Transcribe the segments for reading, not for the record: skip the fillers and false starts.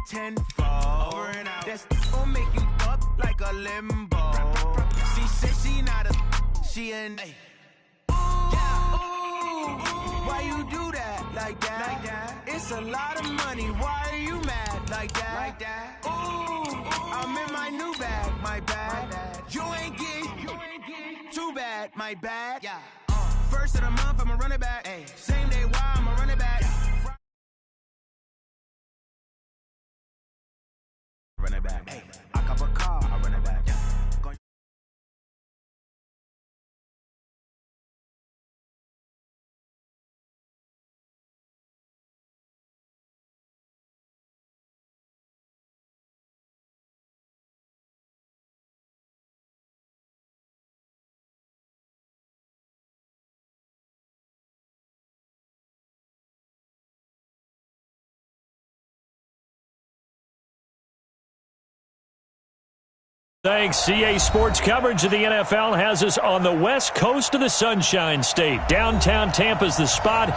tenfold. Over and out. That's gon' make you up like a limbo. She said she not a, she an. Why you do that like that? It's a lot of money. Why are you mad like that? Ooh, I'm in my new bag, my bad. You ain't get too bad, my bad. Yeah. First of the month, I'ma run it back. Ay. Same day, why I'ma run it back. Run it back. Ay. I cop a car, I run it back. Thanks. CA Sports coverage of the NFL has us on the west coast of the Sunshine State. Downtown Tampa's the spot,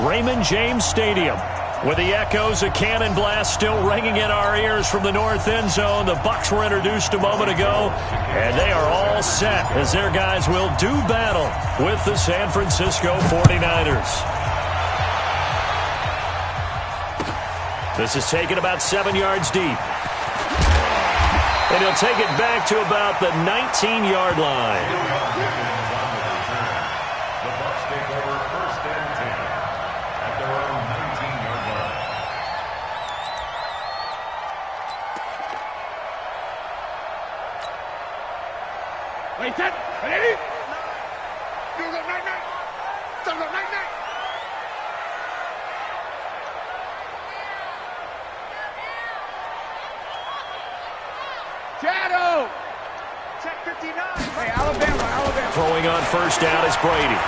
Raymond James Stadium. With the echoes of cannon blast still ringing in our ears from the north end zone, the Bucs were introduced a moment ago, and they are all set as their guys will do battle with the San Francisco 49ers. This is taken about 7 yards deep. And he'll take it back to about the 19-yard line. The Bucs take over first and 10 at their own 19-yard line. Wait, set, ready? You go night-night. So go night-night. Shadow! Check 59. Hey, Alabama. Throwing on first down is Brady.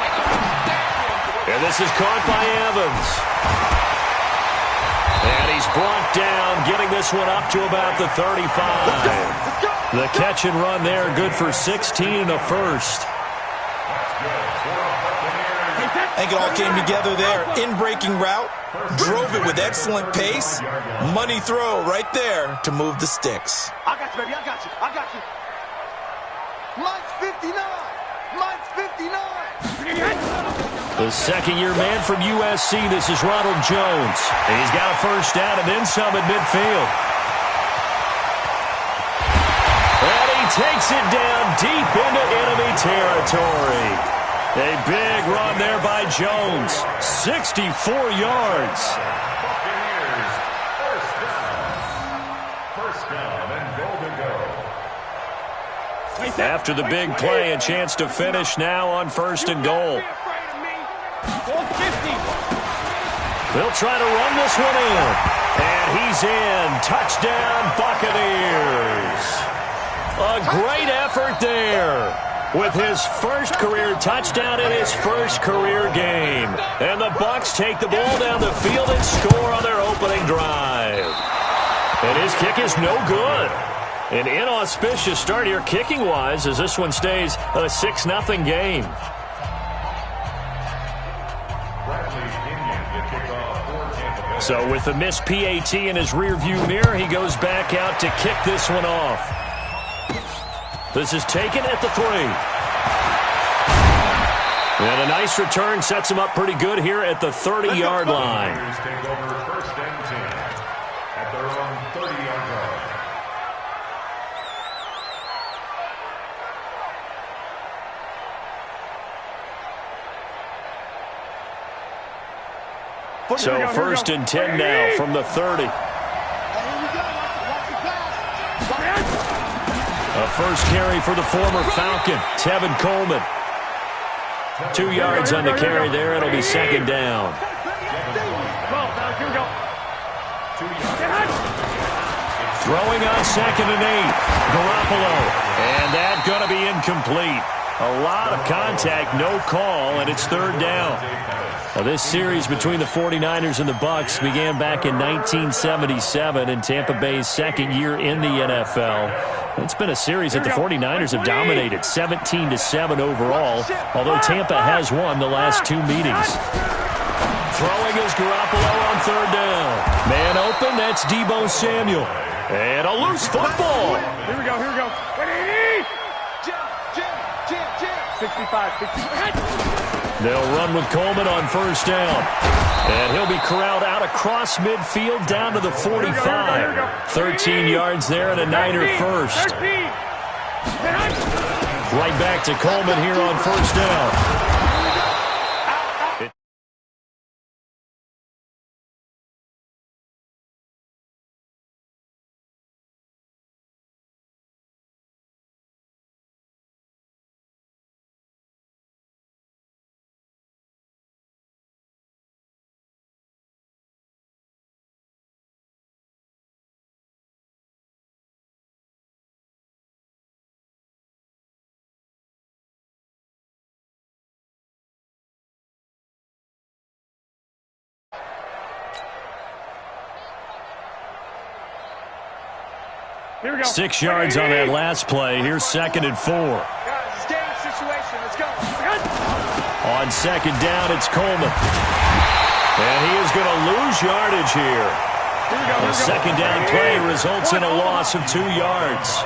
And this is caught by Evans. And he's brought down, getting this one up to about the 35. The catch and run there, good for 16 and a first. I think it all came together there. In-breaking route, drove it with excellent pace. Money throw right there to move the sticks. I got you, baby. I got you. I got you. Mine's 59. Mine's 59. The second-year man from USC, this is Ronald Jones. And he's got a first down and then some at midfield. And he takes it down deep into enemy territory. A big run there by Jones. 64 yards. First down and goal to go. After the big play, a chance to finish now on first and goal. They'll try to run this one in. And he's in. Touchdown, Buccaneers. A great effort there, with his first career touchdown in his first career game. And the Bucs take the ball down the field and score on their opening drive. And his kick is no good. An inauspicious start here kicking-wise as this one stays a 6-0 game. So with the missed PAT in his rearview mirror, he goes back out to kick this one off. This is taken at the 3. And a nice return sets him up pretty good here at the 30-yard line. Take over first and 10 at their own 30-yard line. So first and 10 now from the 30. A first carry for the former Falcon, Tevin Coleman. 2 yards on the carry there. It'll be second down. Throwing on second and 8. Garoppolo. And that's going to be incomplete. A lot of contact, no call, and it's third down. Now, this series between the 49ers and the Bucs began back in 1977 in Tampa Bay's second year in the NFL. It's been a series that the 49ers have dominated, 17-7 overall, although Tampa has won the last 2 meetings. Throwing is Garoppolo on third down. Man open. open. That's Deebo Samuel. And a loose football. Here we go, here we go. Ready? Jim. 65. They'll run with Coleman on first down. And he'll be corralled out across midfield down to the 45. 13 yards there and a Niner first. Right back to Coleman here on first down. Here we go. 6 yards on that last play. Here's 2nd and 4. Guys, it's game situation. Let's go. On second down, it's Coleman. And he is going to lose yardage here. The second down play results in a loss of 2 yards.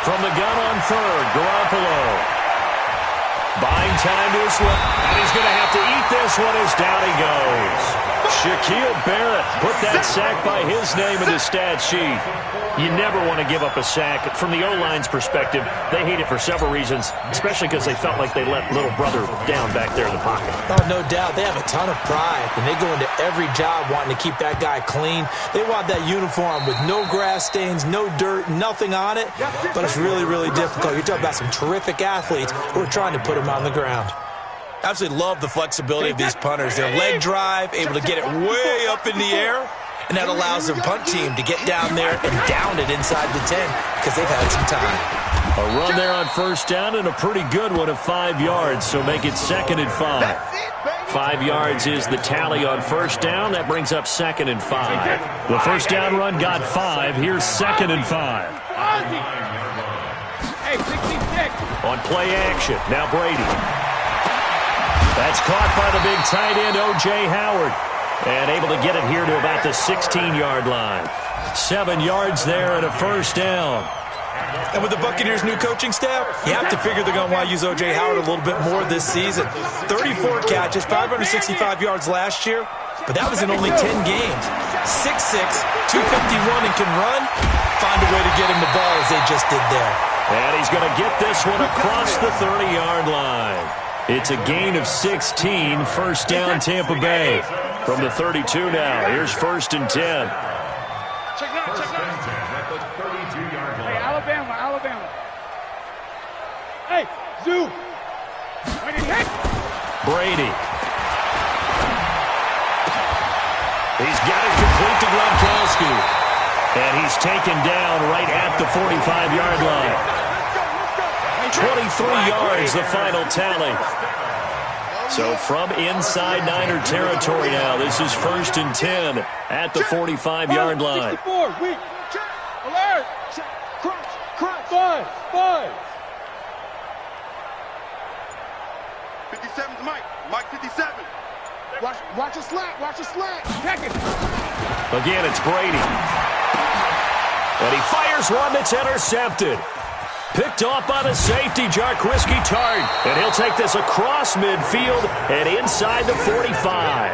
From the gun on third, Garoppolo. Buying time to his left. And he's going to have to eat this one as down he goes. Shaquille Barrett put that sack by his name in the stat sheet. You never want to give up a sack. From the O-line's perspective, they hate it for several reasons, especially because they felt like they let little brother down back there in the pocket. Oh, no doubt. They have a ton of pride, and they go into every job wanting to keep that guy clean. They want that uniform with no grass stains, no dirt, nothing on it, but it's really, really difficult. You're talking about some terrific athletes who are trying to put him on the ground. Absolutely love the flexibility of these punters. Their leg drive, able to get it way up in the air, and that allows their punt team to get down there and down it inside the 10 because they've had some time. A run there on first down and a pretty good one of 5 yards, so make it 2nd and 5. 5 yards is the tally on first down. That brings up 2nd and 5. The first down run got 5. Here's 2nd and 5. Hey, 66. On play action, now Brady. That's caught by the big tight end, O.J. Howard. And able to get it here to about the 16-yard line. 7 yards there and a first down. And with the Buccaneers' new coaching staff, you have to figure they're going to want to use O.J. Howard a little bit more this season. 34 catches, 565 yards last year, but that was in only 10 games. 6'6", 251, and can run. Find a way to get him the ball as they just did there. And he's going to get this one across the 30-yard line. It's a gain of 16, first down Tampa Bay. From the 32 now, here's 1st and 10. Check it out. At the 32-yard line. Hey, Alabama. Hey, Zoo. Brady. He's got it complete to Gronkowski. And he's taken down right at the 45-yard line. 23 yards, the final tally. So from inside Niner territory now, this is 1st and 10 at the 45-yard line. 64, weak, alert, crunch, 5. 57's Mike 57. Watch a slant, check it. Again, it's Brady. And he fires one that's intercepted. Picked off by the safety, Jarquiski Tart. And he'll take this across midfield and inside the 45.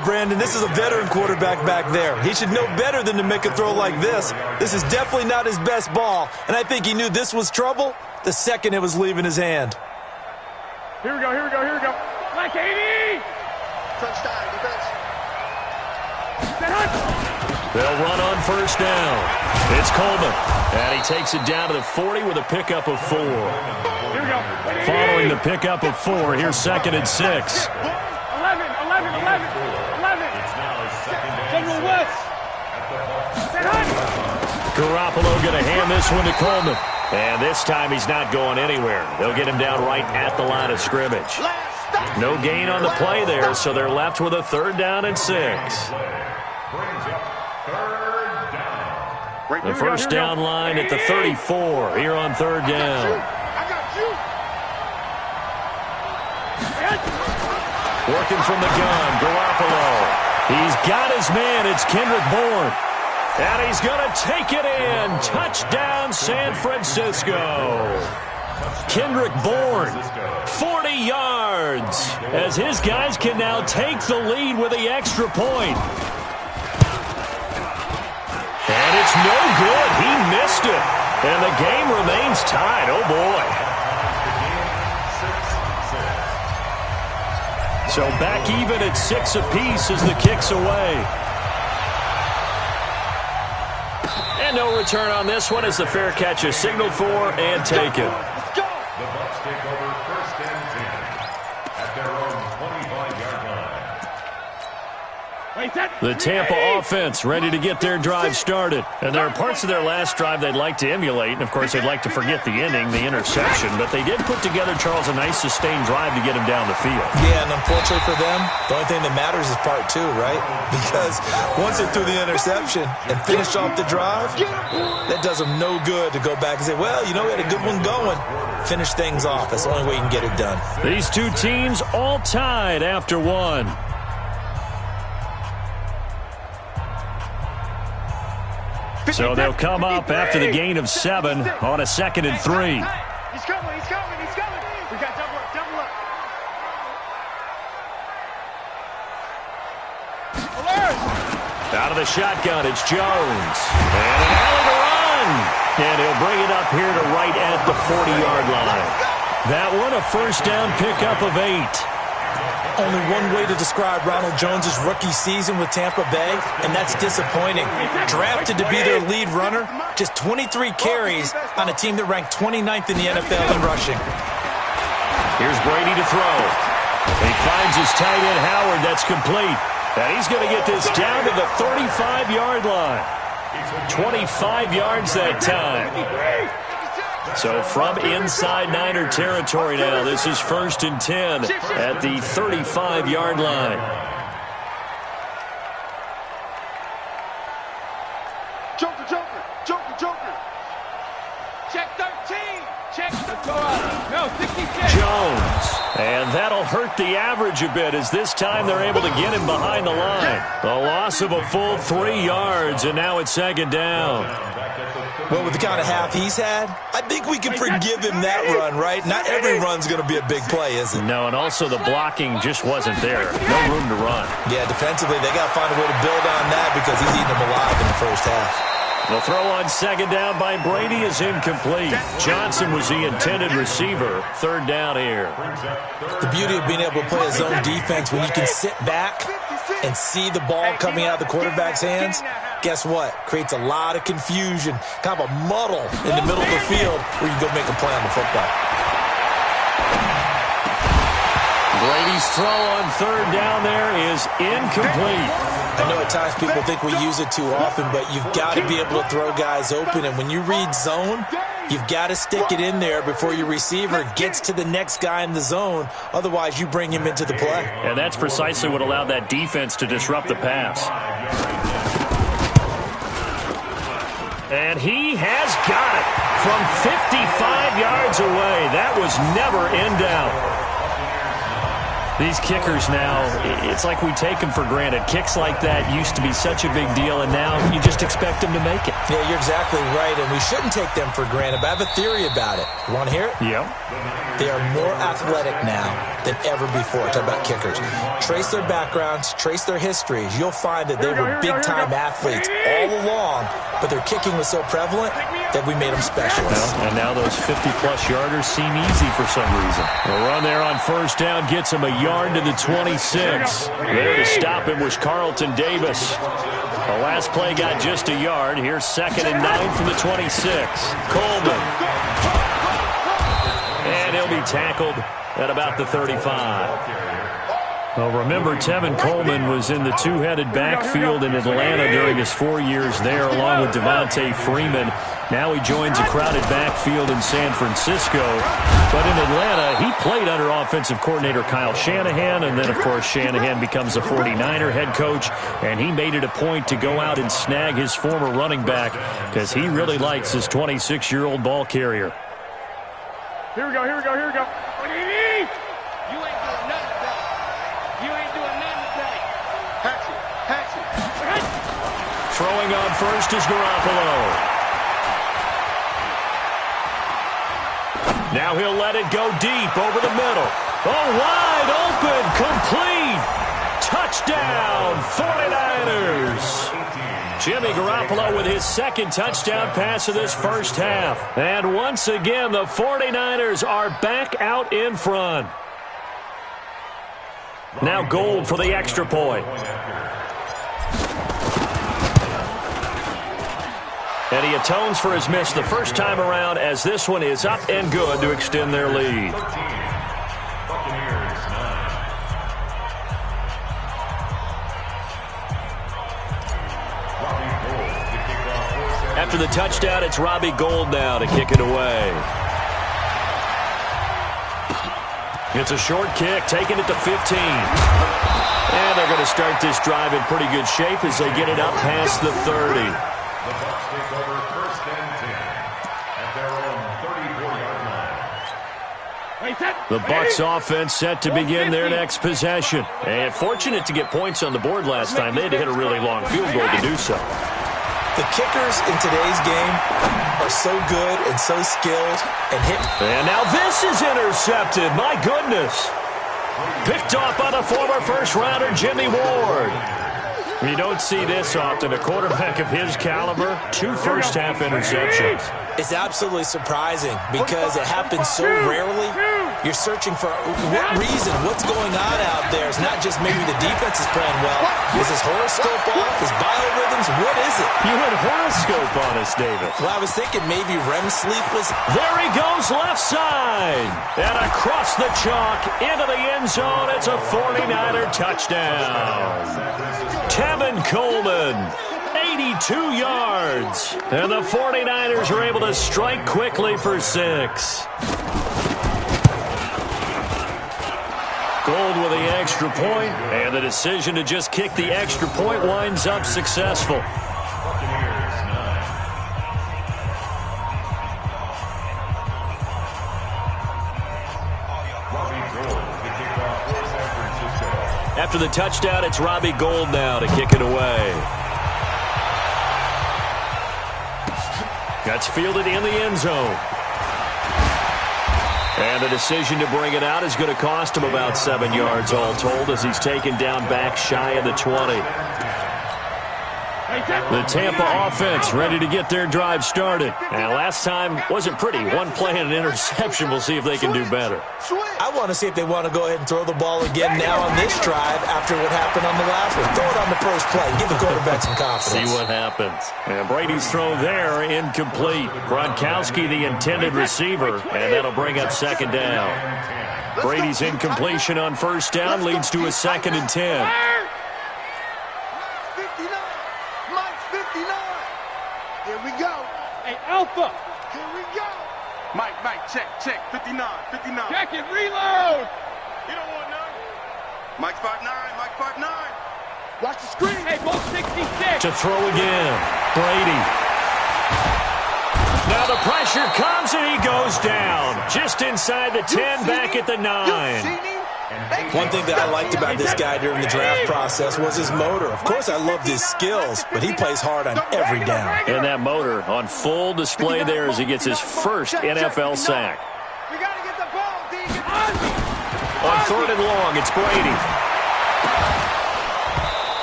Brandon, this is a veteran quarterback back there. He should know better than to make a throw like this. This is definitely not his best ball, and I think he knew this was trouble the second it was leaving his hand. Here we go. Like 80. Touchdown, defense. They'll run on first down. It's Coleman. And he takes it down to the 40 with a pickup of 4. Here we go. Following the pickup of 4, here's 2nd and 6. 11. General West. Garoppolo going to hand this one to Coleman. And this time he's not going anywhere. They'll get him down right at the line of scrimmage. No gain on the play there, so they're left with a 3rd down and 6. The first down line at the 34 here on 3rd down. Working from the gun, Garoppolo. He's got his man. It's Kendrick Bourne. And he's going to take it in. Touchdown, San Francisco. Kendrick Bourne, 40 yards, as his guys can now take the lead with the extra point. And it's no good. He missed it. And the game remains tied. Oh, boy. So back even at 6 apiece as the kick's away. And no return on this one as the fair catch is signaled for and taken. The Bucs take over 1st and 10 at their own 25-yard line. The Tampa offense ready to get their drive started. And there are parts of their last drive they'd like to emulate. And, of course, they'd like to forget the ending, the interception. But they did put together, Charles, a nice sustained drive to get him down the field. Yeah, and unfortunately for them, the only thing that matters is part 2, right? Because once they threw the interception and finished off the drive, that does them no good to go back and say, well, you know, we had a good one going. Finish things off. That's the only way you can get it done. These two teams all tied after one. So they'll come up after the gain of 7 on a 2nd and 3. He's coming. We got double up. Out of the shotgun, it's Jones. And an alley to run. And he'll bring it up here to right at the 40-yard line. That one, a first down pickup of 8. Only one way to describe Ronald Jones' rookie season with Tampa Bay, and that's disappointing. Drafted to be their lead runner, just 23 carries on a team that ranked 29th in the NFL in rushing. Here's Brady to throw. He finds his tight end Howard. That's complete. And he's going to get this down to the 35-yard line. 25 yards that time. So from inside Niner territory now, this is 1st and 10 at the 35-yard line. Joker. Check 13. Check. No, 66. Jones. And that'll hurt the average a bit as this time they're able to get him behind the line. The loss of a full 3 yards, and now it's 2nd down. Well, with the kind of half he's had, I think we can forgive him that run, right? Not every run's going to be a big play, is it? No, and also the blocking just wasn't there. No room to run. Yeah, defensively, they got to find a way to build on that because he's eating them alive in the first half. The throw on 2nd down by Brady is incomplete. Johnson was the intended receiver. 3rd down here. The beauty of being able to play a zone defense when you can sit back and see the ball coming out of the quarterback's hands, guess what? Creates a lot of confusion, kind of a muddle in the middle of the field where you go make a play on the football. Brady's throw on 3rd down there is incomplete. I know at times people think we use it too often, but you've got to be able to throw guys open. And when you read zone, you've got to stick it in there before your receiver gets to the next guy in the zone. Otherwise, you bring him into the play. And that's precisely what allowed that defense to disrupt the pass. And he has got it from 55 yards away. That was never in doubt. These kickers now, it's like we take them for granted. Kicks like that used to be such a big deal, and now you just expect them to make it. Yeah, you're exactly right, and we shouldn't take them for granted, but I have a theory about it. You want to hear it? Yep. They are more athletic now than ever before. Talk about kickers. Trace their backgrounds, trace their histories. You'll find that they were big-time athletes all along, but their kicking was so prevalent that we made them specialists. Well, and now those 50-plus yarders seem easy for some reason. The run there on 1st down gets him a yard to the 26. There to stop him was Carlton Davis. The last play got just a yard. Here's 2nd and 9 from the 26. Coleman. And he'll be tackled at about the 35. Well, remember, Tevin Coleman was in the two-headed backfield in Atlanta during his 4 years there, along with Devontae Freeman. Now he joins a crowded backfield in San Francisco. But in Atlanta, he played under offensive coordinator Kyle Shanahan, and then, of course, Shanahan becomes a 49er head coach, and he made it a point to go out and snag his former running back because he really likes his 26-year-old ball carrier. Here we go. What do you need? You ain't doing nothing, bro. You Throwing on first is Garoppolo. Now he'll let it go deep over the middle. Oh, wide open, complete. Touchdown, 49ers. Jimmy Garoppolo with his second touchdown pass of this first half. And once again, the 49ers are back out in front. Now Gold for the extra point. And he atones for his miss the first time around, as this one is up and good to extend their lead. After the touchdown, it's Robbie Gould now to kick it away. It's a short kick, taking it to 15. And they're going to start this drive in pretty good shape as they get it up past the 30. The Bucs take over first and 10 at their own 34-yard line. The Bucs offense set to begin their next possession. And fortunate to get points on the board last time. They had to hit a really long field goal to do so. The kickers in today's game are so good and so skilled and hit. And now this is intercepted. My goodness. Picked off by the former first-rounder Jimmy Ward. You don't see this often. A quarterback of his caliber, 2 first-half interceptions. It's absolutely surprising because it happens so rarely. You're searching for what reason, what's going on out there. It's not just maybe the defense is playing well. Is his horoscope off? His biorhythms? What is it? You went horoscope on us, David. Well, I was thinking maybe REM sleep was... There he goes, left side. And across the chalk, into the end zone. It's a 49er touchdown. Tevin Coleman, 82 yards. And the 49ers are able to strike quickly for 6. Gold with the extra point, and the decision to just kick the extra point winds up successful. After the touchdown, it's Robbie Gould now to kick it away. That's fielded in the end zone. And the decision to bring it out is going to cost him about 7 yards all told, as he's taken down back shy of the 20. The Tampa offense ready to get their drive started. And last time wasn't pretty. 1 play and an interception. We'll see if they can do better. I want to see if they want to go ahead and throw the ball again now on this drive after what happened on the last one. Throw it on the first play. Give the quarterback some confidence. See what happens. And Brady's throw there, incomplete. Gronkowski, the intended receiver, and that'll bring up second down. Brady's incompletion on first down leads to a 2nd and 10. Here we go. Hey, Alpha. Here we go. Mike, check, 59. Check it, reload. You don't want none. Mike's 5'9", Mike's 5'9". Watch the screen. Hey, ball 66. To throw again. Brady. Now the pressure comes and he goes down. Just inside the 10, back at the 9. One thing that I liked about this guy during the draft process was his motor. Of course, I loved his skills, but he plays hard on every down. And that motor on full display there as he gets his first NFL sack. We got to get the ball, D. On 3rd and long, it's Brady.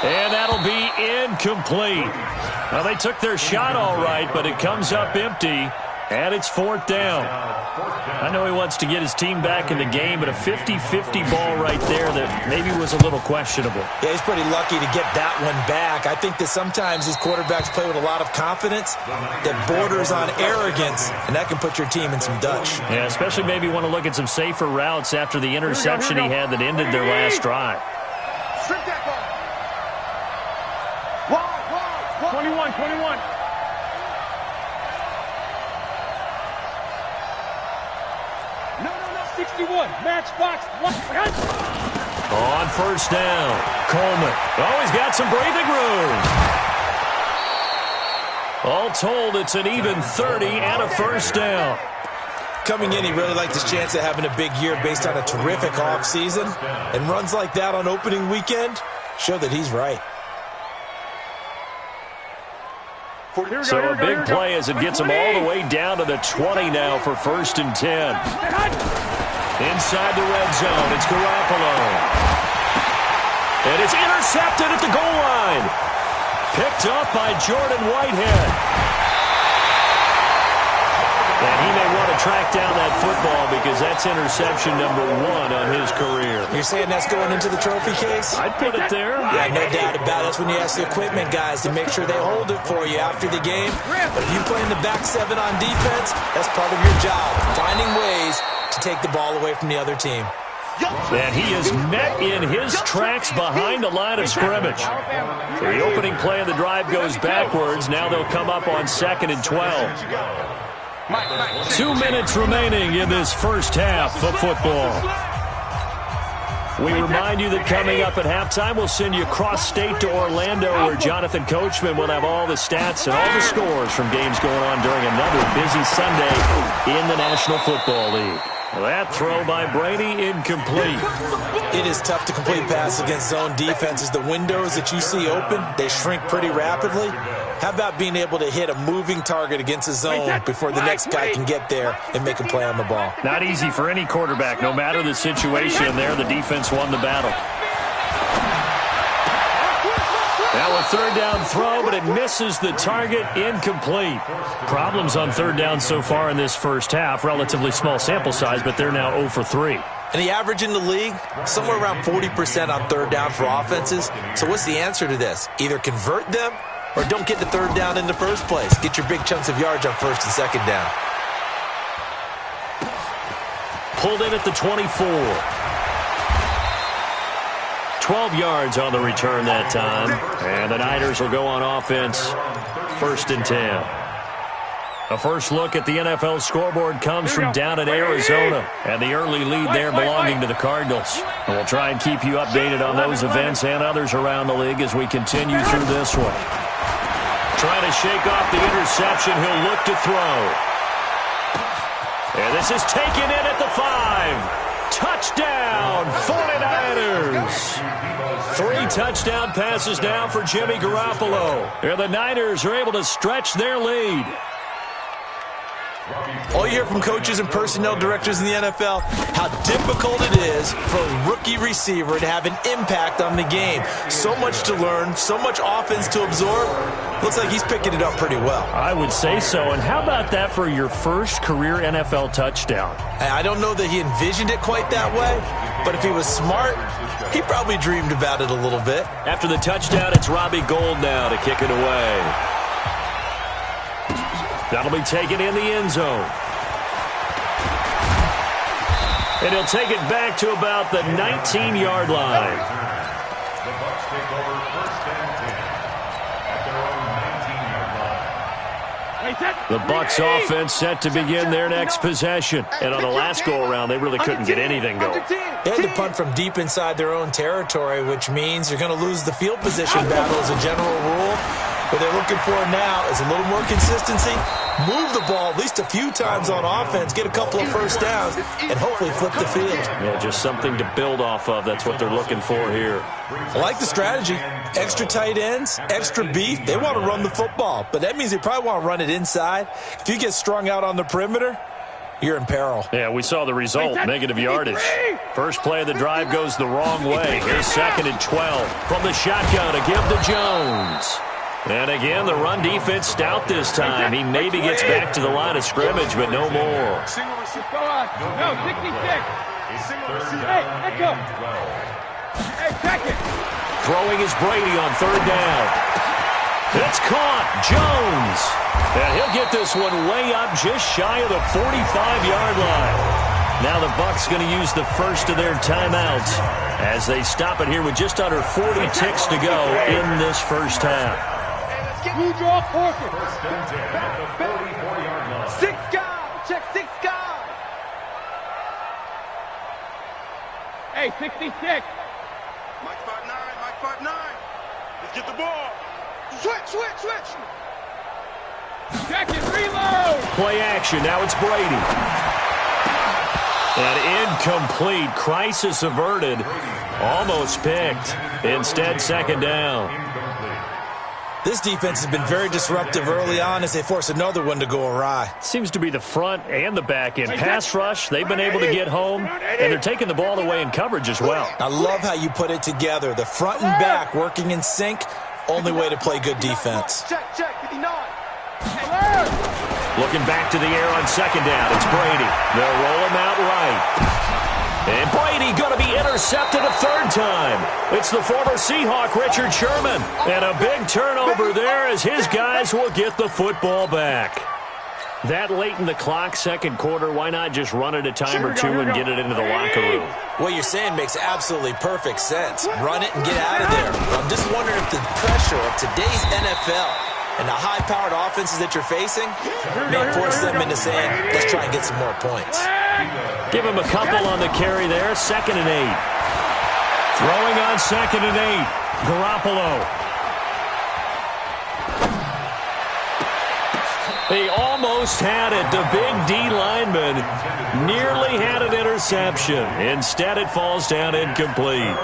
And that'll be incomplete. Well, they took their shot all right, but it comes up empty, and it's 4th down. I know he wants to get his team back in the game, but a 50-50 ball right there that maybe was a little questionable. Yeah, he's pretty lucky to get that one back. I think that sometimes these quarterbacks play with a lot of confidence that borders on arrogance, and that can put your team in some Dutch. Yeah, especially maybe want to look at some safer routes after the interception he had that ended their last drive. Strip that ball. 21. No. 61. Matchbox. On first down, Coleman. Oh, he's got some breathing room. All told, it's an even 30 and a first down. Coming in, he really liked his chance of having a big year based on a terrific offseason. And runs like that on opening weekend show that he's right. So a big play as it gets them all the way down to the 20 now for 1st and 10. Inside the red zone, it's Garoppolo. And it's intercepted at the goal line. Picked up by Jordan Whitehead. And he may want to track down that football because that's interception number 1 on his career. You're saying that's going into the trophy case? I'd put it there. Yeah, no doubt about it. That's when you ask the equipment guys to make sure they hold it for you after the game. But if you play in the back 7 on defense, that's part of your job, finding ways to take the ball away from the other team. And he is met in his tracks behind the line of scrimmage. So the opening play of the drive goes backwards. Now they'll come up on 2nd and 12. 2 minutes remaining in this first half of football. We remind you that coming up at halftime, we'll send you cross-state to Orlando, where Jonathan Coachman will have all the stats and all the scores from games going on during another busy Sunday in the National Football League. That throw by Brady incomplete. It is tough to complete passes against zone defenses. The windows that you see open, they shrink pretty rapidly. How about being able to hit a moving target against a zone before the next guy can get there and make a play on the ball? Not easy for any quarterback. No matter the situation there, the defense won the battle. Now a 3rd down throw, but it misses the target, incomplete. Problems on 3rd down so far in this first half. Relatively small sample size, but they're now 0 for 3. And the average in the league, somewhere around 40% on 3rd down for offenses. So what's the answer to this? Either convert them or don't get the 3rd down in the first place. Get your big chunks of yards on 1st and 2nd down. Pulled in at the 24. 12 yards on the return that time. And the Niners will go on offense, 1st and 10. A first look at the NFL scoreboard comes from down in Arizona, and the early lead there belonging to the Cardinals. And we'll try and keep you updated on those events and others around the league as we continue through this one. Trying to shake off the interception, he'll look to throw. And this is taken in at the 5. Touchdown, 49ers. 3 touchdown passes now for Jimmy Garoppolo. And the Niners are able to stretch their lead. All you hear from coaches and personnel directors in the NFL, how difficult it is for a rookie receiver to have an impact on the game. So much to learn, so much offense to absorb. Looks like he's picking it up pretty well. I would say so. And how about that for your first career NFL touchdown? I don't know that he envisioned it quite that way, but if he was smart, he probably dreamed about it a little bit. After the touchdown, it's Robbie Gould now to kick it away. That'll be taken in the end zone. And he'll take it back to about the 19-yard line. The Bucs take over 1st and 10 at their own 19-yard line. The Bucs offense set to begin their next possession. And on the last go-around, they really couldn't get anything going. They had to punt from deep inside their own territory, which means you're going to lose the field position battle as a general rule. What they're looking for now is a little more consistency, move the ball at least a few times on offense, get a couple of first downs, and hopefully flip the field. Yeah, just something to build off of. That's what they're looking for here. I like the strategy. Extra tight ends, extra beef. They want to run the football, but that means they probably want to run it inside. If you get strung out on the perimeter, you're in peril. Yeah, we saw the result, negative yardage. First play of the drive goes the wrong way. Here's 2nd and 12 from the shotgun to give to Jones. And again, the run defense stout this time. He maybe gets back to the line of scrimmage, but no more. No, 66. Hey, let's go. Hey, check it. Throwing is Brady on 3rd down. It's caught. Jones. And he'll get this one way up just shy of the 45-yard line. Now the Bucs going to use the first of their timeouts as they stop it here with just under 40 ticks to go in this first half. Blue draw forfeit. 1st and 10 at the 44-yard line. 6 guys. Check 6 guys. Hey, 66. Mike spot 9. Mike spot 9. Let's get the ball. Switch. Check it. Reload. Play action. Now it's Brady. And incomplete. Crisis averted. Almost picked. Instead, 2nd down. This defense has been very disruptive early on as they force another one to go awry. Seems to be the front and the back end. Pass rush, they've been able to get home, and they're taking the ball away in coverage as well. I love how you put it together. The front and back working in sync, only way to play good defense. Check, 59. Looking back to the air on second down, it's Brady. They'll roll him out right. And Brady going to be intercepted a third time. It's the former Seahawk, Richard Sherman. And a big turnover there as his guys will get the football back. That late in the clock, second quarter, why not just run it a time or two and get it into the locker room? What you're saying makes absolutely perfect sense. Run it and get out of there. I'm just wondering if the pressure of today's NFL and the high-powered offenses that you're facing may force them into saying, let's try and get some more points. Give him a couple on the carry there. 2nd and 8. Throwing on 2nd and 8. Garoppolo. He almost had it. The big D lineman nearly had an interception. Instead, it falls down incomplete.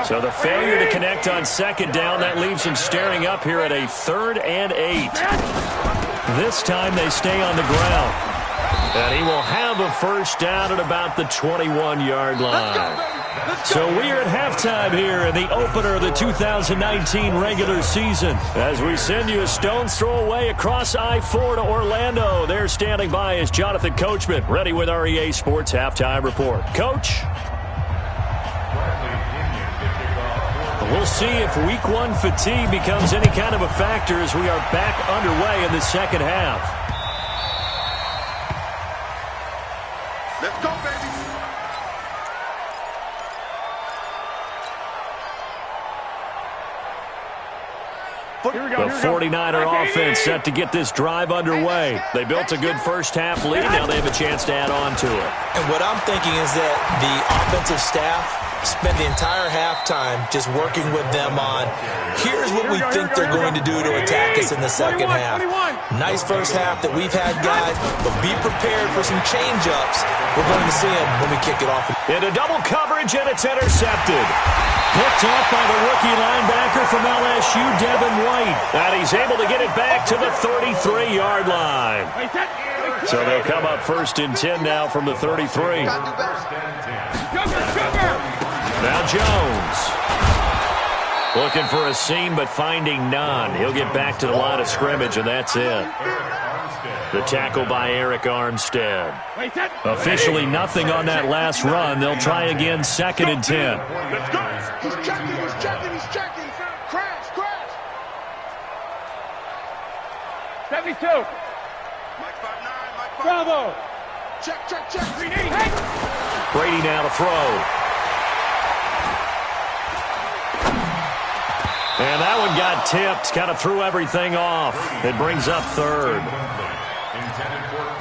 So the failure to connect on second down, that leaves him staring up here at a 3rd and 8. This time they stay on the ground. And he will have a first down at about the 21-yard line. So we are at halftime here in the opener of the 2019 regular season. As we send you a stone's throw away across I-4 to Orlando. There standing by is Jonathan Coachman, ready with our EA Sports Halftime Report. Coach? We'll see if Week 1 fatigue becomes any kind of a factor as we are back underway in the second half. Let's go, baby. The 49er offense set to get this drive underway. They built a good first-half lead. Now they have a chance to add on to it. And what I'm thinking is that the offensive staff spend the entire halftime just working with them on, here's what we think they're going to do to attack us in the second half. Nice first half that we've had, guys, but be prepared for some change-ups. We're going to see them when we kick it off. Into double coverage, and it's intercepted. Picked off by the rookie linebacker from LSU, Devin White. And he's able to get it back to the 33-yard line. So they'll come up 1st and 10 now from the 33. Now Jones. Looking for a seam, but finding none. He'll get back to the line of scrimmage, and that's it. The tackle by Eric Armstead. Officially nothing on that last run. They'll try again 2nd and 10. Let's go. He's checking. Crash. 72. Mike 5'9", Bravo. Check. Brady now to throw. And that one got tipped, kind of threw everything off. It brings up 3rd.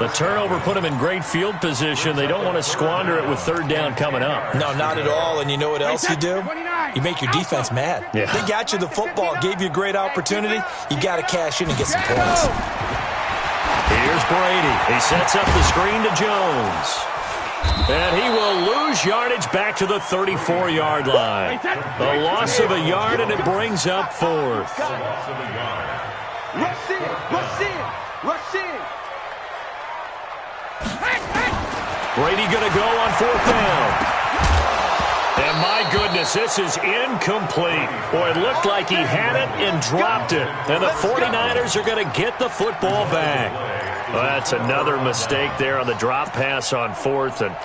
The turnover put him in great field position. They don't want to squander it with 3rd down coming up. No, not at all. And you know what else you do? You make your defense mad. Yeah. They got you the football, gave you a great opportunity. You got to cash in and get some points. Here's Brady. He sets up the screen to Jones. And he will lose yardage back to the 34-yard line. A loss of a yard, and it brings up 4th. Rush in. Brady going to go on 4th down. And my goodness, this is incomplete. Boy, it looked like he had it and dropped it. And the 49ers are going to get the football back. Well, that's another mistake there on the drop pass on 4th, and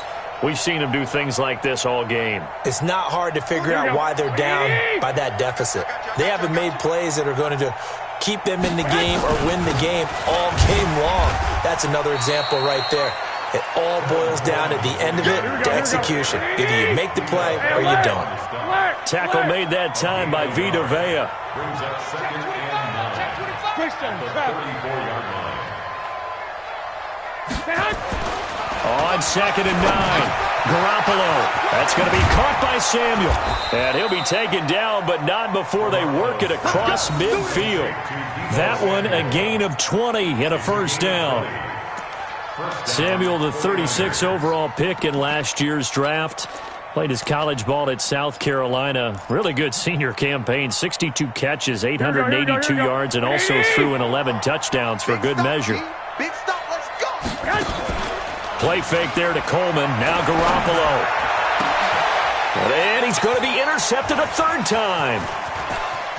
we've seen him do things like this all game. It's not hard to figure out why they're down by that deficit. They haven't made plays that are going to keep them in the game or win the game all game long. That's another example right there. It all boils down at the end of it to execution. Either you make the play or you don't. Tackle made that time by Vita Vea. Brings up 2nd and 9. The 34-yard line. On 2nd and 9. Garoppolo. That's going to be caught by Samuel. And he'll be taken down, but not before they work it across midfield. That one, a gain of 20 and a first down. Samuel, the 36 overall pick in last year's draft. Played his college ball at South Carolina. Really good senior campaign. 62 catches, 882 yards, and also threw in 11 touchdowns for good measure. Big stop, let's go. Play fake there to Coleman. Now Garoppolo. And he's going to be intercepted a third time.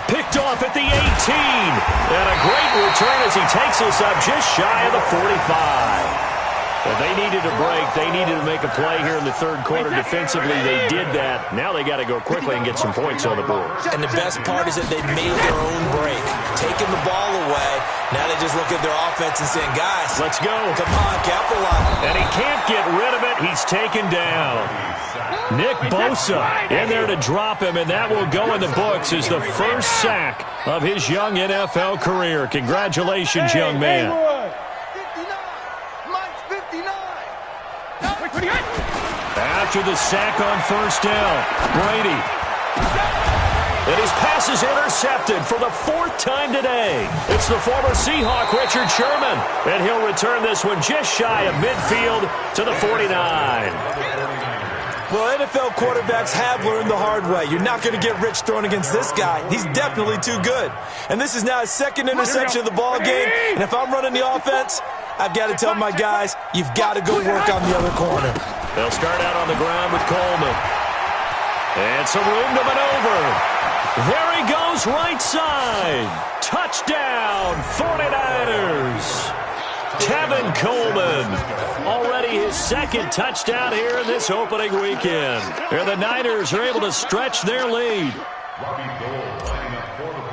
Picked off at the 18. And a great return as he takes us up just shy of the 45. Well, they needed a break. They needed to make a play here in the third quarter defensively. They did that. Now they got to go quickly and get some points on the board. And the best part is that they made their own break, taking the ball away. Now they just look at their offense and saying, guys, let's go. Come on, capitalize. And he can't get rid of it. He's taken down. Nick Bosa in there to drop him, and that will go in the books as the first sack of his young NFL career. Congratulations, young man. After the sack on first down, Brady. And his pass is intercepted for the fourth time today. It's the former Seahawk, Richard Sherman. And he'll return this one just shy of midfield to the 49. Well, NFL quarterbacks have learned the hard way. You're not going to get rich throwing against this guy. He's definitely too good. And this is now his second interception of the ball game. And if I'm running the offense, I've got to tell my guys, you've got to go work on the other corner. They'll start out on the ground with Coleman. And some room to maneuver. There he goes, right side. Touchdown, 49ers. Tevin Coleman, already his second touchdown here in this opening weekend. And the Niners are able to stretch their lead.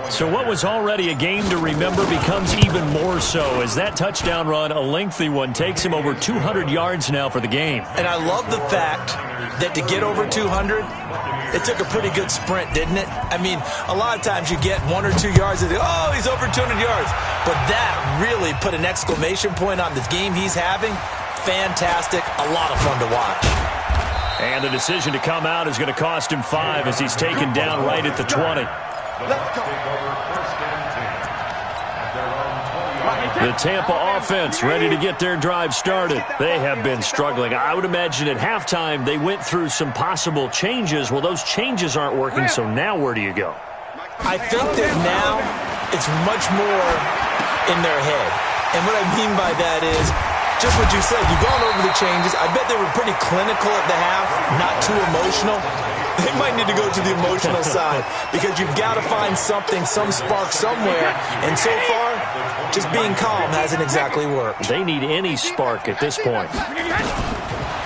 So what was already a game to remember becomes even more so as that touchdown run, a lengthy one, takes him over 200 yards now for the game. And I love the fact that to get over 200, it took a pretty good sprint, didn't it? I mean, a lot of times you get 1 or 2 yards and oh, he's over 200 yards. But that really put an exclamation point on the game he's having. Fantastic, a lot of fun to watch. And the decision to come out is going to cost him 5 as he's taken down right at the 20. The Tampa offense ready to get their drive started. They have been struggling. I would imagine at halftime they went through some possible changes. Well, those changes aren't working, so now where do you go? I think that now it's much more in their head. And what I mean by that is just what you said. You've gone over the changes. I bet they were pretty clinical at the half, not too emotional. They might need to go to the emotional side because you've got to find something, some spark somewhere. And so far, just being calm hasn't exactly worked. They need any spark at this point.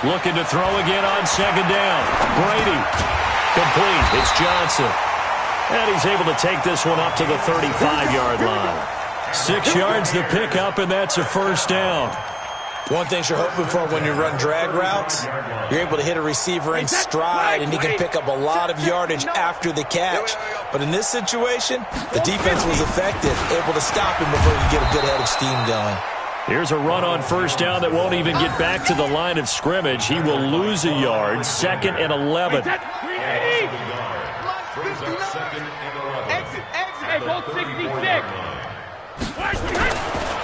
Looking to throw again on second down. Brady. Complete. It's Johnson. And he's able to take this one up to the 35-yard line. 6 yards the pickup, and that's a first down. One thing you're hoping for when you run drag routes, you're able to hit a receiver in stride, and he can pick up a lot of yardage after the catch. But in this situation, the defense was effective, able to stop him before you get a good head of steam going. Here's a run on first down that won't even get back to the line of scrimmage. He will lose a yard, 2nd and 11. Exit. Hey, go 66.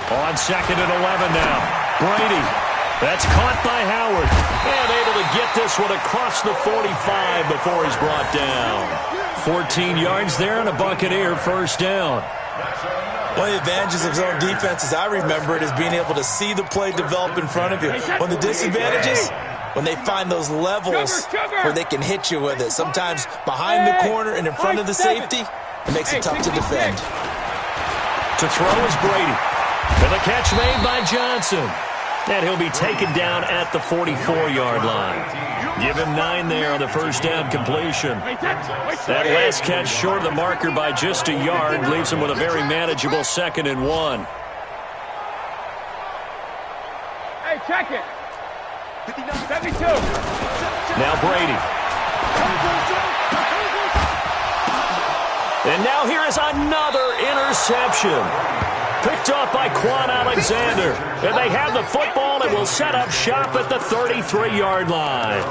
On 2nd and 11 now. Brady. That's caught by Howard. And able to get this one across the 45 before he's brought down. 14 yards there and a Buccaneer first down. One of the advantages of zone defense, as I remember it, is being able to see the play develop in front of you. One of the disadvantages, when they find those levels where they can hit you with it. Sometimes behind the corner and in front of the safety, it makes it tough to defend. To throw is Brady. And the catch made by Johnson. And he'll be taken down at the 44-yard line. Give him 9 there on the first down completion. That last catch short of the marker by just a yard leaves him with a very manageable 2nd and 1. Hey, check it. 72. Now Brady. And now here is another interception. Picked off by Quan Alexander. And they have the football and will set up shop at the 33-yard line.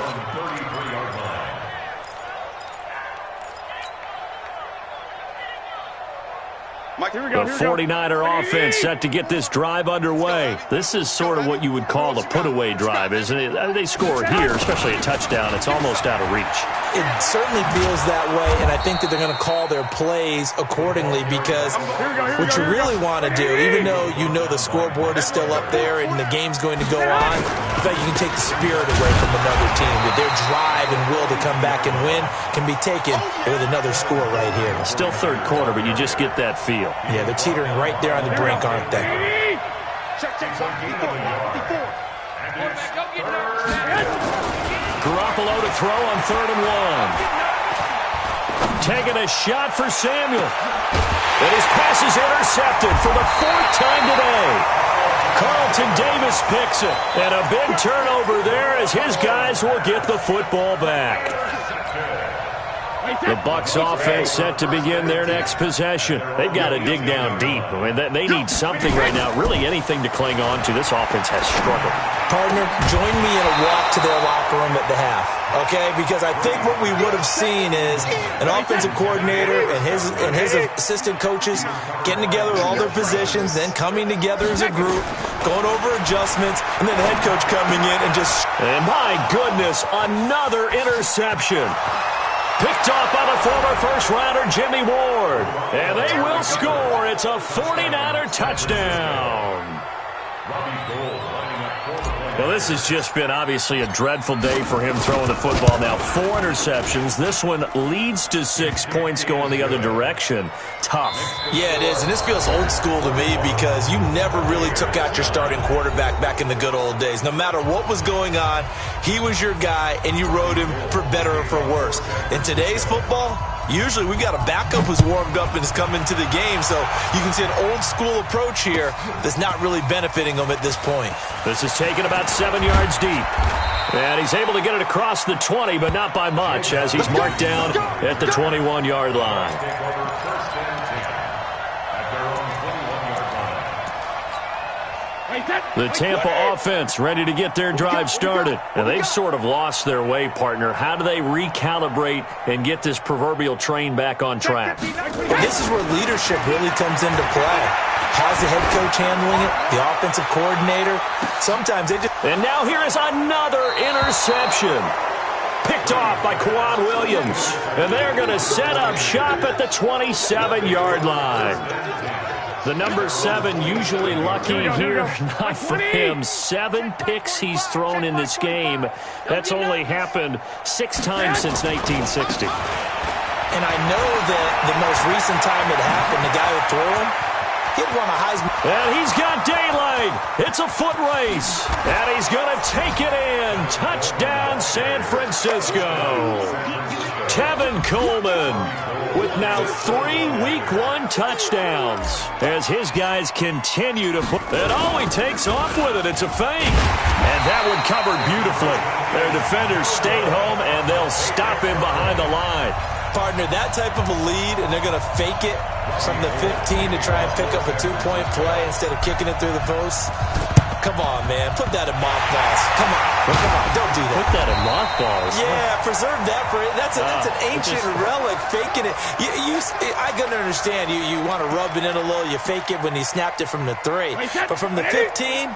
The 49er offense set to get this drive underway. This is sort of what you would call a put-away drive, isn't it? They score here, especially a touchdown. It's almost out of reach. It certainly feels that way, and I think that they're going to call their plays accordingly because what you really want to do, even though you know the scoreboard is still up there and the game's going to go on, in fact, you can take the spirit away from another team. That their drive and will to come back and win can be taken with another score right here. Still third quarter, but you just get that feel. Yeah, they're teetering right there on the brink, aren't they? Garoppolo to throw on 3rd and 1. Taking a shot for Samuel. And his pass is intercepted for the 4th time today. Carlton Davis picks it. And a big turnover there as his guys will get the football back. The Bucs offense set to begin their next possession. They've got to dig down deep. I mean, they need something right now, really anything to cling on to. This offense has struggled. Partner, join me in a walk to their locker room at the half, okay? Because I think what we would have seen is an offensive coordinator and his assistant coaches getting together all their positions, then coming together as a group, going over adjustments, and then the head coach coming in and just... And my goodness, another interception. Picked off by the former first-rounder Jimmy Ward. And they will score. It's a 49er touchdown. Well, this has just been obviously a dreadful day for him throwing the football. Now 4 interceptions. This one leads to 6 points going the other direction. Tough. Yeah, it is, and this feels old school to me because you never really took out your starting quarterback back in the good old days. No matter what was going on, he was your guy, and you rode him for better or for worse. In today's football, usually we've got a backup who's warmed up and is coming to the game, so you can see an old school approach here that's not really benefiting them at this point. This is taken about 7 yards deep. And he's able to get it across the 20, but not by much, as he's marked down at the 21-yard line. The Tampa offense ready to get their drive started. And they've sort of lost their way, partner. How do they recalibrate and get this proverbial train back on track? Well, this is where leadership really comes into play. How's the head coach handling it? The offensive coordinator? Sometimes they just... And now here is another interception. Picked off by Quan Williams. And they're going to set up shop at the 27-yard line. The number 7 usually lucky here. Not for him. 7 picks he's thrown in this game. That's only happened 6 times since 1960. And I know that the most recent time it happened, the guy who threw him, he'd won a Heisman. And he's got daylight. It's a foot race. And he's going to take it in. Touchdown, San Francisco. Tevin Coleman with now 3 Week 1 touchdowns as his guys continue to put it. All he takes off with it. It's a fake. And that one covered beautifully. Their defenders stayed home, and they'll stop him behind the line. Partner, that type of a lead, and they're going to fake it from the 15 to try and pick up a 2-point play instead of kicking it through the post. Come on, man. Put that in mothballs. Come on. Don't do that. Put that in mothballs. Yeah, preserve that for it. That's an ancient relic, faking it. I can understand. You want to rub it in a little. You fake it when he snapped it from the 3. But from the 15,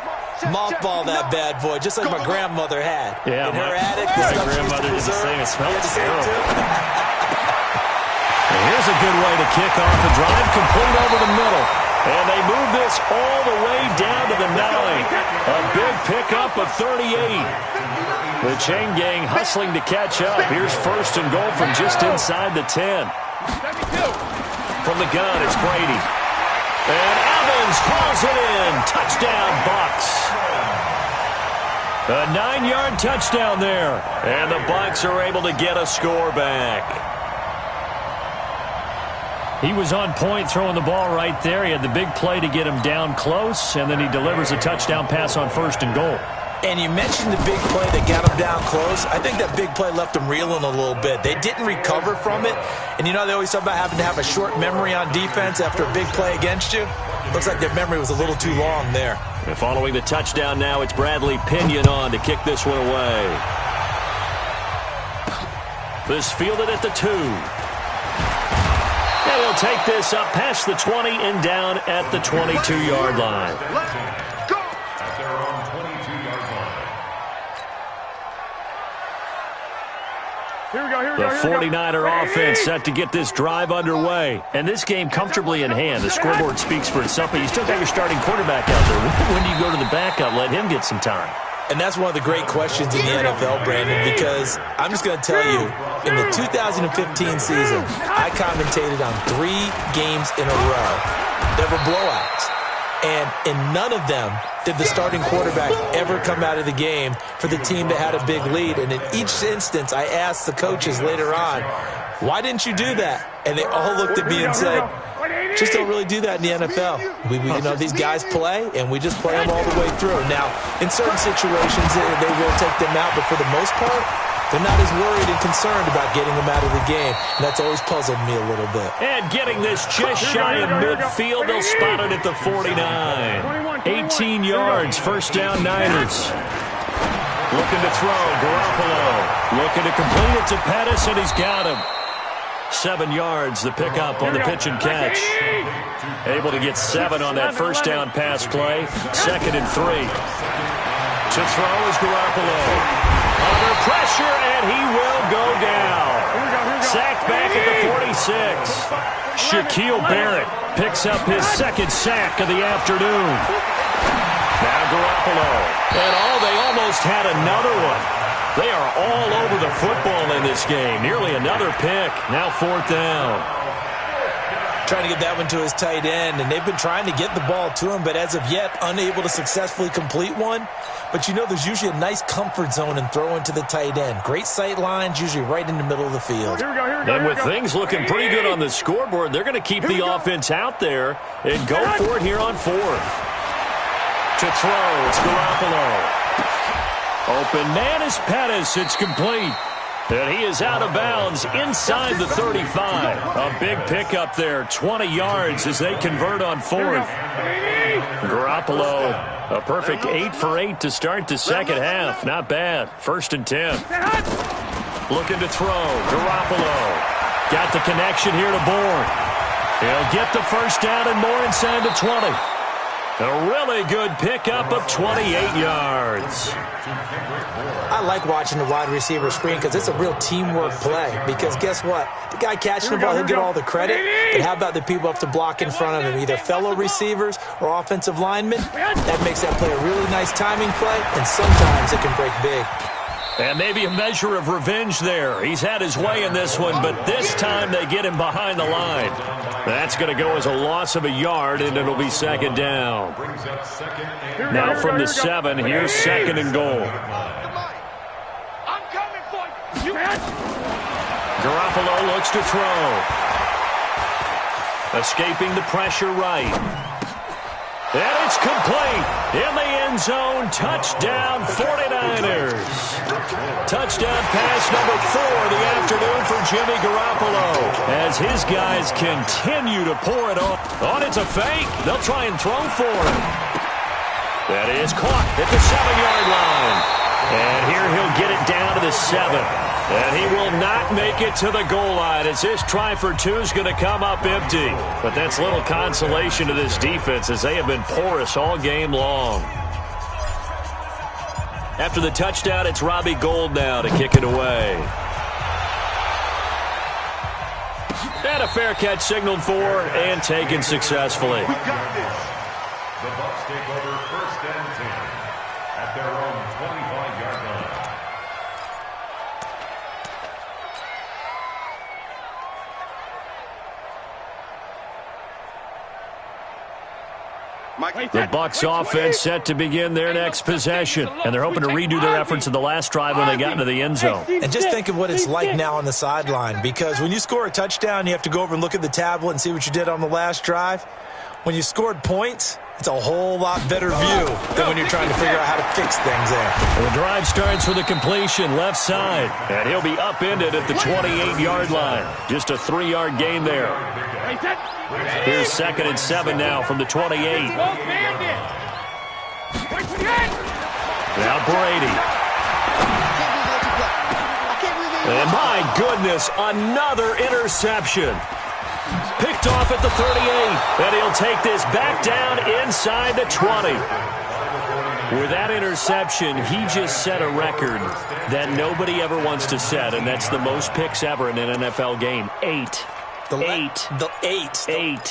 mothball that bad boy, just like my grandmother had. Yeah, in her attic, my grandmother did the same. It smells terrible. Here's a good way to kick off the drive, complete over the middle. And they move this all the way down to the 9. A big pickup of 38. The chain gang hustling to catch up. Here's 1st and goal from just inside the 10. From the gun, it's Brady. And Evans calls it in. Touchdown, Bucs. A 9-yard touchdown there. And the Bucs are able to get a score back. He was on point throwing the ball right there. He had the big play to get him down close, and then he delivers a touchdown pass on 1st and goal. And you mentioned the big play that got him down close. I think that big play left him reeling a little bit. They didn't recover from it. And you know they always talk about having to have a short memory on defense after a big play against you. Looks like their memory was a little too long there. And following the touchdown now, it's Bradley Pinion on to kick this one away. This fielded at the 2. And he'll take this up past the 20 and down at the 22-yard line. At their own 22-yard line. Here we go. The 49er offense set to get this drive underway. And this game comfortably in hand. The scoreboard speaks for itself, but you still got your starting quarterback out there. When do you go to the backup? Let him get some time. And that's one of the great questions in the NFL, Brandon, because I'm just going to tell you, in the 2015 season, I commentated on 3 games in a row that were blowouts. And in none of them did the starting quarterback ever come out of the game for the team that had a big lead. And in each instance, I asked the coaches later on, why didn't you do that? And they all looked at me and said, just don't really do that in the NFL. These guys play, and we just play them all the way through. Now, in certain situations, they will take them out, but for the most part, they're not as worried and concerned about getting them out of the game. And that's always puzzled me a little bit. And getting this just shy of midfield, they'll spot it at the 49. 18 yards, first down Niners. Looking to throw, Garoppolo. Looking to complete it to Pettis, and he's got him. 7 yards, the pickup on the pitch and catch. Able to get 7 on that first down pass play. 2nd and 3. To throw is Garoppolo. Under pressure, and he will go down. Sacked back at the 46. Shaquille Barrett picks up his 2nd sack of the afternoon. Now Garoppolo. And they almost had another one. They are all over the football in this game. Nearly another pick. Now 4th down. Trying to get that one to his tight end, and they've been trying to get the ball to him, but as of yet, unable to successfully complete one. But there's usually a nice comfort zone in throwing to the tight end. Great sight lines, usually right in the middle of the field. And with things looking pretty good on the scoreboard, they're going to keep the offense out there and go for it here on 4th. To throw, it's Garoppolo. Open man is Pettis. It's complete. And he is out of bounds inside the 35. A big pickup there. 20 yards as they convert on 4th. Garoppolo, a perfect 8 for 8 to start the second half. Not bad. 1st and 10. Looking to throw. Garoppolo. Got the connection here to Bourne. He'll get the first down and more inside the 20. A really good pickup of 28 yards. I like watching the wide receiver screen because it's a real teamwork play. Because guess what? The guy catching the ball, he'll get all the credit. But how about the people up to block in front of him? Either fellow receivers or offensive linemen. That makes that play a really nice timing play, and sometimes it can break big. And maybe a measure of revenge there. He's had his way in this one, but this time they get him behind the line. That's going to go as a loss of a yard, and it'll be 2nd down. Now from the 7, here's 2nd and goal. I'm coming for you. Garoppolo looks to throw. Escaping the pressure right. And it's complete. In the end zone, touchdown 49ers. Touchdown pass number 4 of the afternoon for Jimmy Garoppolo. As his guys continue to pour it on. It's a fake. They'll try and throw for him. That is caught at the 7-yard line. And here he'll get it down to the 7. And he will not make it to the goal line as this try for 2 is going to come up empty. But that's little consolation to this defense as they have been porous all game long. After the touchdown, it's Robbie Gould now to kick it away. And a fair catch signaled for and taken successfully. We got this. The Bucs take over 1st and 10 at their own 25-yard line. The Bucs offense set to begin their next possession, and they're hoping to redo their efforts in the last drive when they got into the end zone. And just think of what it's like now on the sideline, because when you score a touchdown, you have to go over and look at the tablet and see what you did on the last drive. When you scored points, it's a whole lot better view than when you're trying to figure out how to fix things there. And the drive starts with a completion left side, and he'll be upended at the 28-yard line. Just a 3-yard gain there. Here's 2nd and 7 now from the 28. Now Brady. And my goodness, another interception. Picked off at the 38, and he'll take this back down inside the 20. With that interception, he just set a record that nobody ever wants to set, and that's the most picks ever in an NFL game. 8.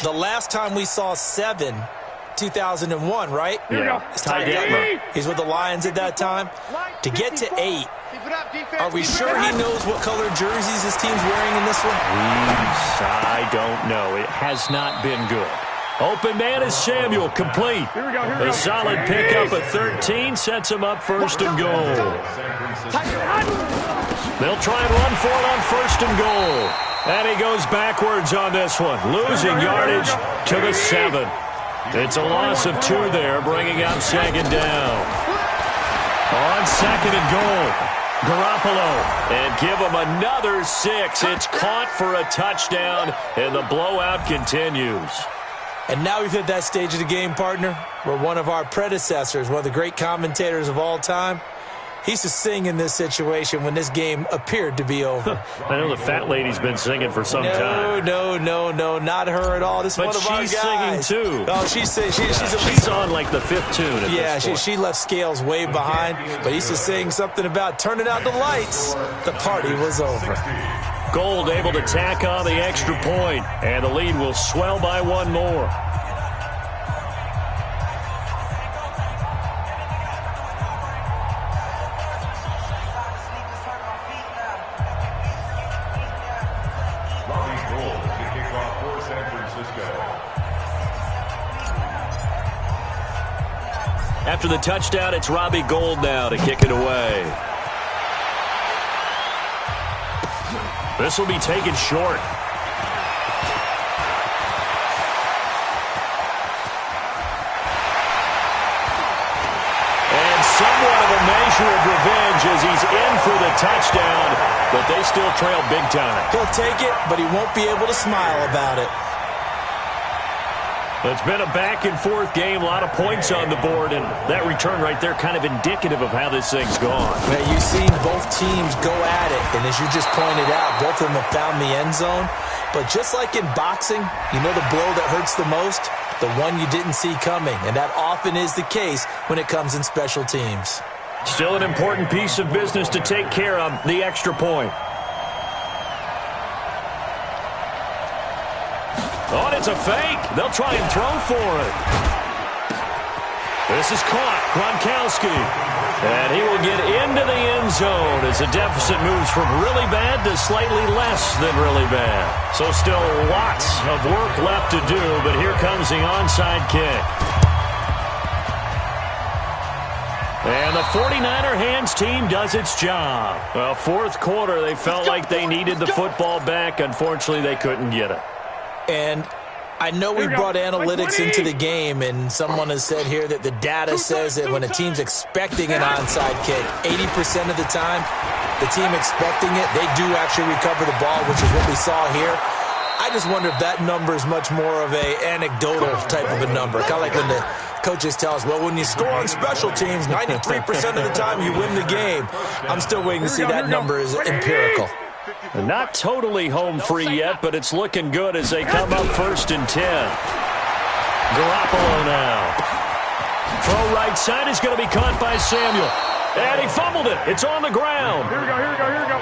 The last time we saw 7, 2001, right? Yeah. Ty Detmer. He's with the Lions at that time. To get to 8, are we sure he knows what color jerseys his team's wearing in this one? I don't know. It has not been good. Open man is Samuel, complete. A solid pickup at 13 sets him up first and goal. They'll try and run for it on first and goal. And he goes backwards on this one, losing yardage to the 7. It's a loss of 2 there, bringing up second down. On second and goal, Garoppolo, and give him another 6. It's caught for a touchdown, and the blowout continues. And now we've hit that stage of the game, partner, where one of our predecessors, one of the great commentators of all time, he used to sing in this situation when this game appeared to be over. I know the fat lady's been singing for some time. No, not her at all. This is one of our guys. But she's singing, too. Oh, she's on like the 5th tune at this point. She left Scales way behind, but he used to sing something about turning out the lights. The party was over. Gold able to tack on the extra point, and the lead will swell by 1 more. Gold to kick off for San Francisco. After the touchdown, it's Robbie Gould now to kick it away. This will be taken short. And somewhat of a measure of revenge as he's in for the touchdown, but they still trail big time. He'll take it, but he won't be able to smile about it. It's been a back-and-forth game, a lot of points on the board, and that return right there kind of indicative of how this thing's gone. Man, you've seen both teams go at it, and as you just pointed out, both of them have found the end zone. But just like in boxing, you know the blow that hurts the most? The one you didn't see coming, and that often is the case when it comes in special teams. Still an important piece of business to take care of, the extra point. Oh, and it's a fake. They'll try and throw for it. This is caught. Gronkowski. And he will get into the end zone as the deficit moves from really bad to slightly less than really bad. So still lots of work left to do, but here comes the onside kick. And the 49er hands team does its job. Well, fourth quarter, they felt like they needed the football back. Unfortunately, they couldn't get it. And I know we brought analytics into the game, and someone has said here that the data says that when a team's expecting an onside kick, 80% of the time, the team expecting it, they do actually recover the ball, which is what we saw here. I just wonder if that number is much more of a anecdotal type of a number. Kind of like when the coaches tell us, well, when you score on special teams, 93% of the time you win the game. I'm still waiting to see that number is empirical. Not totally home free yet, but it's looking good as they come up first and 10. Garoppolo now. Throw right side is going to be caught by Samuel. And he fumbled it. It's on the ground. Here we go.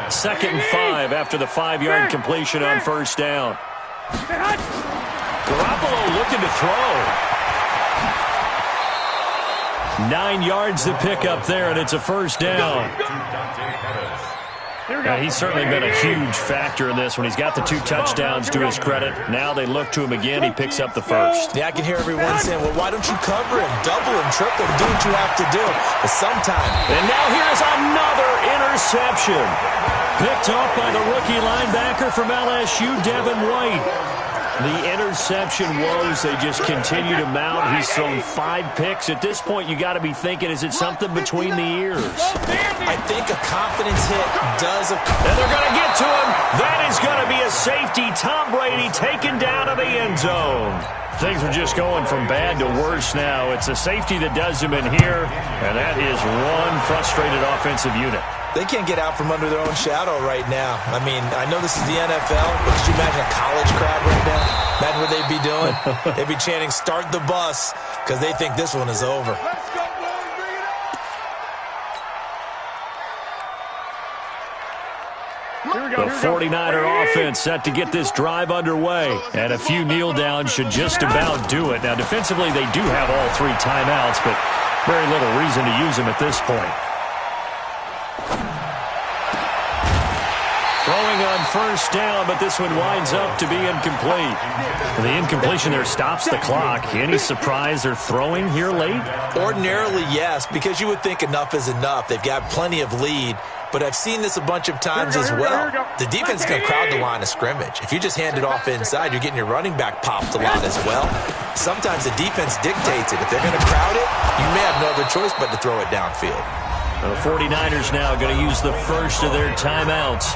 2nd and 5 after the 5-yard completion on first down. Garoppolo looking to throw. 9 yards to pick up there, and it's a first down. He's certainly been a huge factor in this when he's got the 2 touchdowns to his credit. Now they look to him again. He picks up the first. Yeah, I can hear everyone saying, well, why don't you cover him? Double him, triple him, do what you have to do. But sometime. And now here's another interception. Picked off by the rookie linebacker from LSU, Devin White. The interception woes, they just continue to mount. He's thrown 5 picks. At this point, you got to be thinking, is it something between the ears? I think a confidence hit does occur. And they're going to get to him. That is going to be a safety. Tom Brady taken down to the end zone. Things are just going from bad to worse now. It's a safety that does him in here, and that is one frustrated offensive unit. They can't get out from under their own shadow right now. I mean, I know this is the NFL, but could you imagine a college crowd right now? Imagine what they'd be doing. They'd be chanting, "Start the bus," because they think this one is over. Let's go, boys. Bring it up. The 49er offense set to get this drive underway, and a few kneel downs should just about do it. Now, defensively, they do have all 3 timeouts, but very little reason to use them at this point. Throwing on first down, but this one winds up to be incomplete. The incompletion there stops the clock. Any surprise they're throwing here late? Ordinarily, yes, because you would think enough is enough. They've got plenty of lead, but I've seen this a bunch of times as well. The defense can crowd the line of scrimmage. If you just hand it off inside, you're getting your running back popped a lot as well. Sometimes the defense dictates it. If they're going to crowd it, you may have no other choice but to throw it downfield. The 49ers now going to use the first of their timeouts.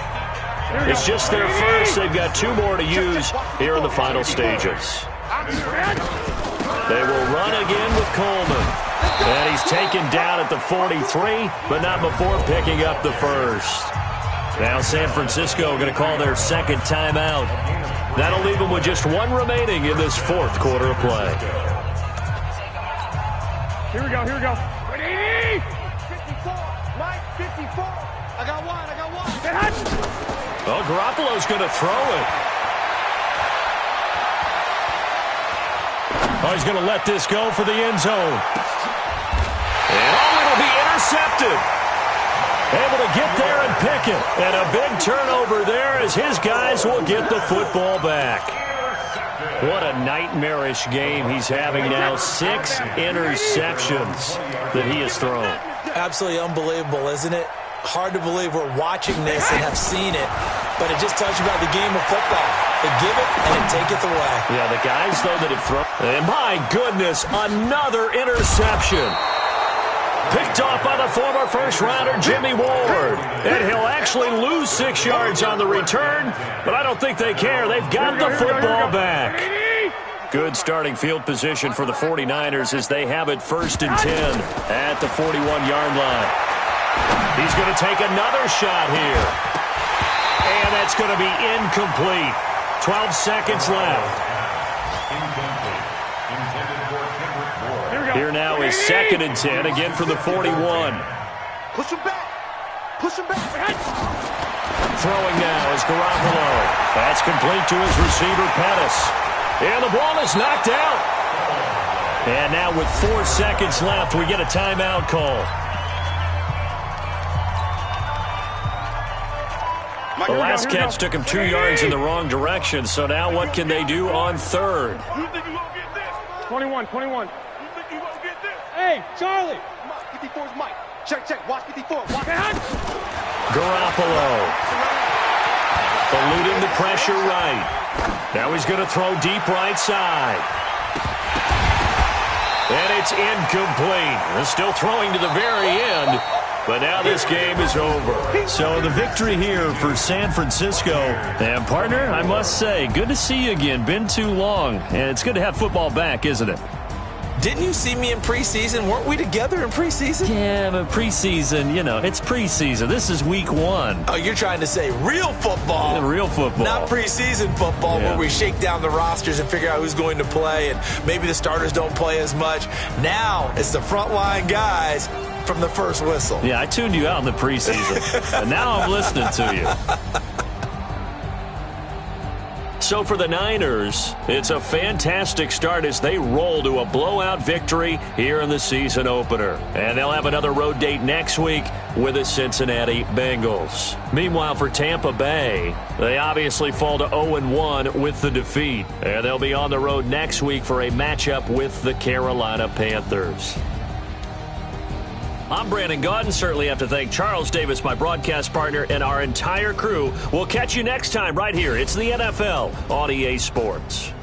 It's just their first. They've got 2 more to use here in the final stages. They will run again with Coleman. And he's taken down at the 43, but not before picking up the first. Now San Francisco going to call their second timeout. That'll leave them with just 1 remaining in this 4th quarter of play. Here we go. Ready? 54. Mike, 54. I got one. Oh, Garoppolo's going to throw it. Oh, he's going to let this go for the end zone. And it'll be intercepted. Able to get there and pick it. And a big turnover there as his guys will get the football back. What a nightmarish game he's having now. 6 interceptions that he has thrown. Absolutely unbelievable, isn't it? Hard to believe we're watching this and have seen it, but it just tells you about the game of football. They give it and it taketh away. Yeah, the guys, though, that have thrown. And my goodness, another interception. Picked off by the former first-rounder Jimmy Ward. And he'll actually lose 6 yards on the return, but I don't think they care. They've got the football back. Good starting field position for the 49ers as they have it 1st and 10 at the 41-yard line. He's going to take another shot here. And that's going to be incomplete. 12 seconds left. Here now is 2nd and 10, again for the 41. Push him back. Throwing now is Garoppolo. That's complete to his receiver, Pettis. And the ball is knocked out. And now with 4 seconds left, we get a timeout call. The last catch took him 2 yards in the wrong direction, so now what can they do on 3rd? You think you won't get this? 21. You think you won't get this? Hey, Charlie. 54's Mike. Check. Watch 54. Watch. Garoppolo. Eluding the pressure right. Now he's going to throw deep right side. And it's incomplete. They're still throwing to the very end. But now this game is over. So the victory here for San Francisco. And, partner, I must say, good to see you again. Been too long. And it's good to have football back, isn't it? Didn't you see me in preseason? Weren't we together in preseason? Yeah, but preseason, it's preseason. This is week 1. Oh, you're trying to say real football. Yeah, real football. Not preseason football where we shake down the rosters and figure out who's going to play and maybe the starters don't play as much. Now it's the frontline guys from the first whistle. Yeah, I tuned you out in the preseason, and now I'm listening to you. So for the Niners, it's a fantastic start as they roll to a blowout victory here in the season opener. And they'll have another road date next week with the Cincinnati Bengals. Meanwhile, for Tampa Bay, they obviously fall to 0-1 with the defeat. And they'll be on the road next week for a matchup with the Carolina Panthers. I'm Brandon Gaudin. Certainly have to thank Charles Davis, my broadcast partner, and our entire crew. We'll catch you next time right here. It's the NFL on EA Sports.